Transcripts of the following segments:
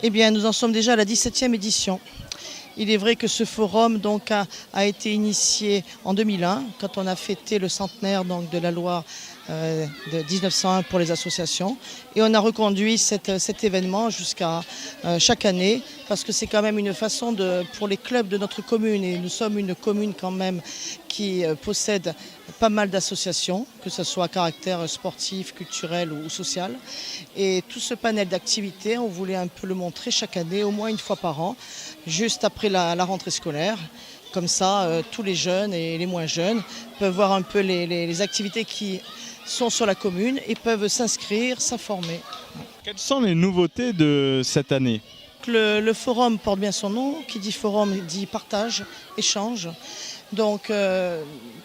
Eh bien, nous en sommes déjà à la 17e édition. Il est vrai que ce forum donc, a été initié en 2001, quand on a fêté le centenaire donc, de la loi de 1901 pour les associations. Et on a reconduit cet événement jusqu'à chaque année, parce que c'est quand même une façon pour les clubs de notre commune, et nous sommes une commune quand même qui possède pas mal d'associations, que ce soit à caractère sportif, culturel ou social. Et tout ce panel d'activités, on voulait un peu le montrer chaque année, au moins une fois par an, juste après la rentrée scolaire. Comme ça, tous les jeunes et les moins jeunes peuvent voir un peu les activités qui sont sur la commune et peuvent s'inscrire, s'informer. Quelles sont les nouveautés de cette année ? Le forum porte bien son nom. Qui dit forum dit partage, échange. Donc,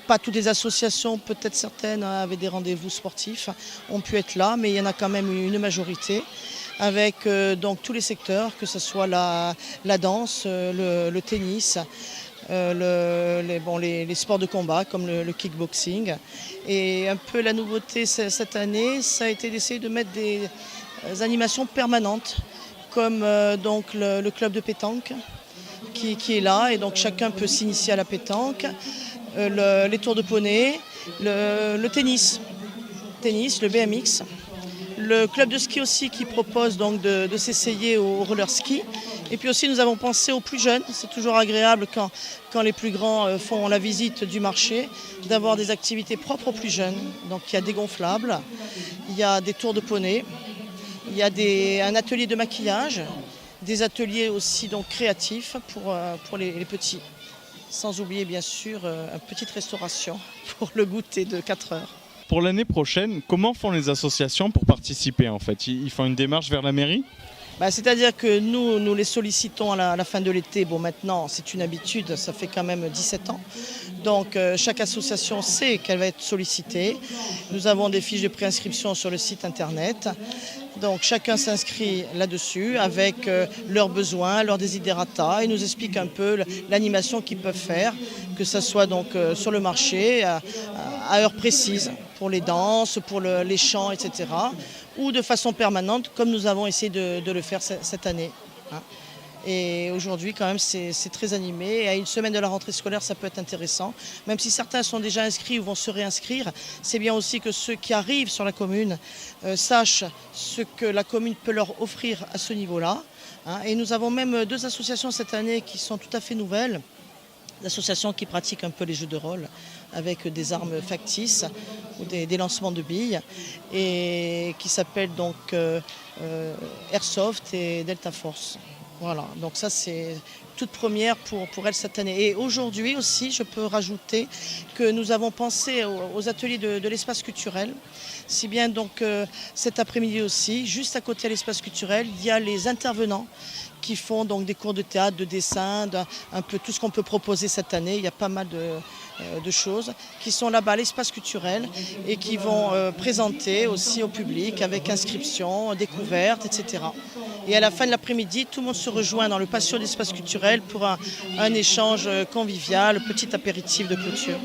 pas toutes les associations, peut-être certaines avaient des rendez-vous sportifs, ont pu être là, mais il y en a quand même une majorité, avec donc tous les secteurs, que ce soit la danse, le tennis, les sports de combat comme le kickboxing. Et un peu la nouveauté cette année, ça a été d'essayer de mettre des animations permanentes, comme donc le club de pétanque qui est là, et donc chacun peut s'initier à la pétanque, les tours de poney, le tennis, le BMX. Le club de ski aussi qui propose donc de s'essayer au roller ski. Et puis aussi nous avons pensé aux plus jeunes. C'est toujours agréable quand les plus grands font la visite du marché, d'avoir des activités propres aux plus jeunes. Donc il y a des gonflables, il y a des tours de poney, il y a un atelier de maquillage, des ateliers aussi donc créatifs pour les petits. Sans oublier bien sûr une petite restauration pour le goûter de 4 heures. Pour l'année prochaine, comment font les associations pour participer en fait ? Ils font une démarche vers la mairie ? C'est-à-dire que nous les sollicitons à la fin de l'été. Bon, maintenant, c'est une habitude, ça fait quand même 17 ans. Donc, chaque association sait qu'elle va être sollicitée. Nous avons des fiches de préinscription sur le site internet. Donc, chacun s'inscrit là-dessus avec leurs besoins, leurs desiderata, et nous explique un peu l'animation qu'ils peuvent faire, que ce soit donc sur le marché, à heure précise, pour les danses, pour les chants, etc., ou de façon permanente, comme nous avons essayé de le faire cette année. Et aujourd'hui, quand même, c'est très animé. Et à une semaine de la rentrée scolaire, ça peut être intéressant. Même si certains sont déjà inscrits ou vont se réinscrire, c'est bien aussi que ceux qui arrivent sur la commune sachent ce que la commune peut leur offrir à ce niveau-là. Et nous avons même 2 associations cette année qui sont tout à fait nouvelles. D'associations qui pratiquent un peu les jeux de rôle avec des armes factices ou des lancements de billes, et qui s'appellent donc Airsoft et Delta Force. Voilà, donc ça c'est toute première pour elle cette année. Et aujourd'hui aussi, je peux rajouter que nous avons pensé aux ateliers de l'espace culturel. Si bien donc cet après-midi aussi, juste à côté de l'espace culturel, il y a les intervenants qui font donc des cours de théâtre, de dessin, un peu tout ce qu'on peut proposer cette année. Il y a pas mal de choses qui sont là-bas à l'espace culturel et qui vont présenter aussi au public avec inscription, découverte, etc. Et à la fin de l'après-midi, tout le monde se rejoint dans le patio d'espace culturel pour un échange convivial, petit apéritif de clôture.